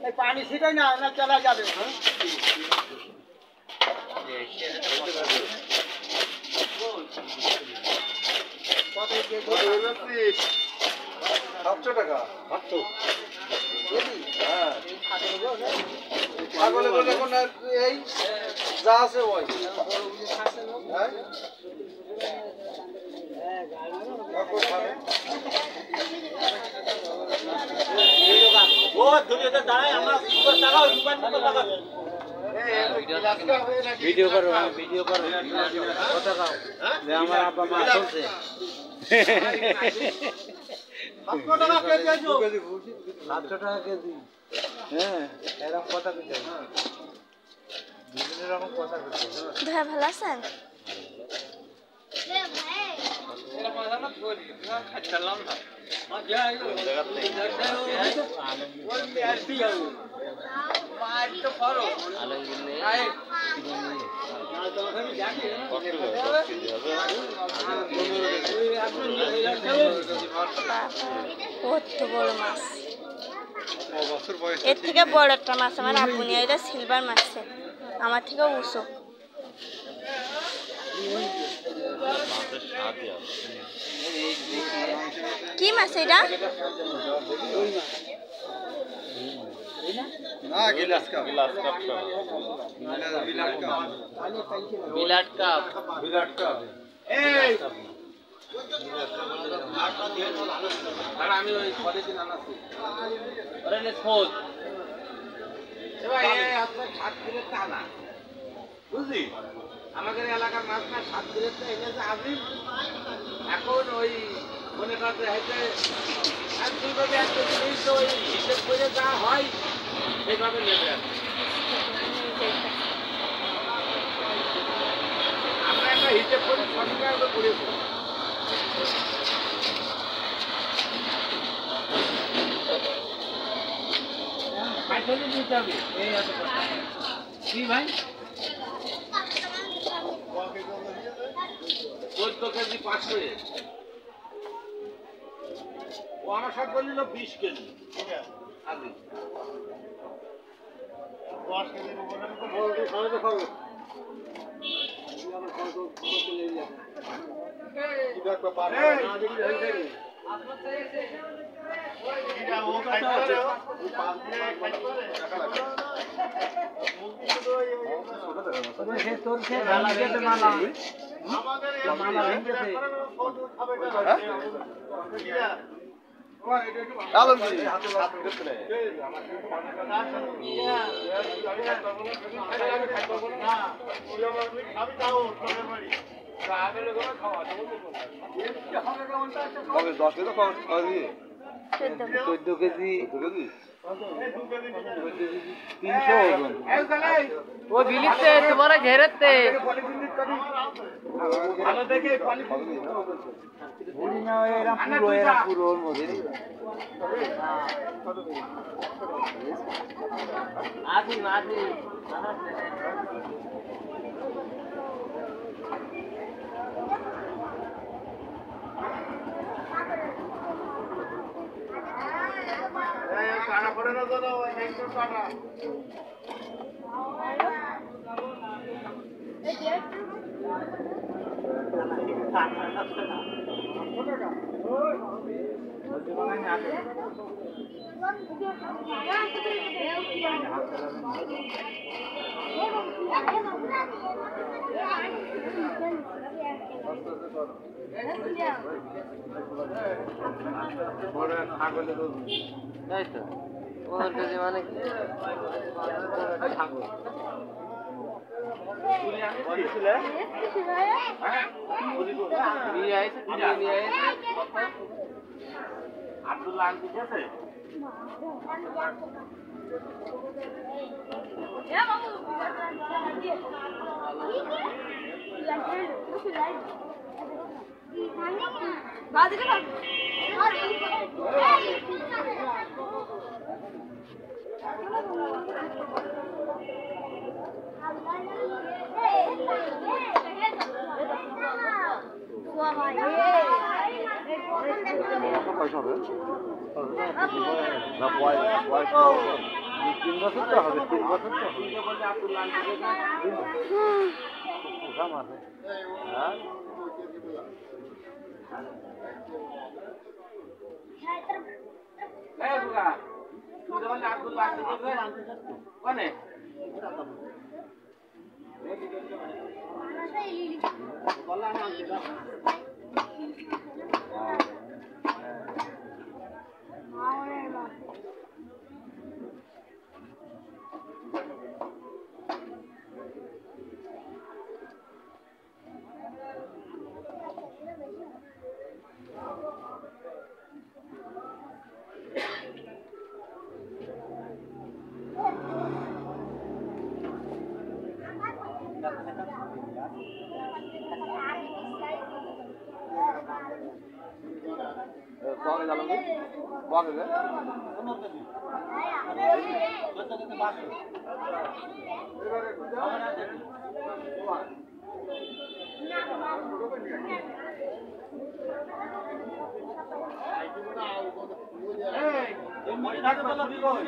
এই পানি ছিটাই না না চলা যাবে সাতশো টাকা এই যা আছে ওই ভিডিও করো ভিডিও করো কথা কাও যে আমার আব্বা মা চলছে 700 টাকা কেজি আছো 700 টাকা কেজি হ্যাঁ এরকম কথা কইতে বিভিন্ন রকম কথা কইতে ভাই ভালো আছেন কত বড় মাছ এর থেকে বড় একটা মাছ আমার আব্বু নিয়ে এটা সিলভার মাছ আমার থেকে উঁচু কি মাছ এটা না গিলাস কাপ বিলাট কাপ এই আমি ওই পরে দিন আনাছি আরে নে খোঁজ এবার এই আপনার 7 কিলো টানা বুঝলি আমাদের এলাকার মাছ না 7 কিলো তো এনেছে আজি এখন ওই মনে করতে হইতে আর দুইভাবে একটা জিনিস তো ওই হিসেব করে যা হয় সেইভাবে নেবে আমরা একটা হিসেব করে সঠিকভাবে করেছি পাইছলি দিতে হবে এই এত কথা কি ভাই 14 কেজি 500 ও আমার সাথে বলল 20 কেজি ঠিক আছে আগে 10 কেজির উপরে তো বলতে সহজে খাবে কি দেখো পারে না দেখি হই যাবে এটা ও খাইতে পারে ও পাঁচ দিয়ে খাইতে পারে টাকা লাগে সে তোর সে গালা দিতে মালা আমাদের মালা ভেঙেছে আলমগীর হাতে হাত দিতে নেই কবে 10 কেজি খাওয়া দিয়ে 14 কেজি 300 ওজন ও বিলিতে তোমার ঘেরেতে ভালো দেখে পানি বলি না এরা পুরো ওর মধ্যে আদি আদি কানা পড়ে না দাদা ওই একটু কানা তাই তো ওর কাছে মানে কি ছাগল আব্দুল্লাহ আনতে গেছে পয়সা হবে না পয়সা 3 বছর তো হবে 3 বছর তো হবে তুই বললে আব্দুল্লাহ আনতে না পোষা মারে হ্যাঁ এই বুগা তুই বললে আব্দুল্লাহ আনতে কোনে কবে যাবো কবে এই মনে থাকে তো তুই কই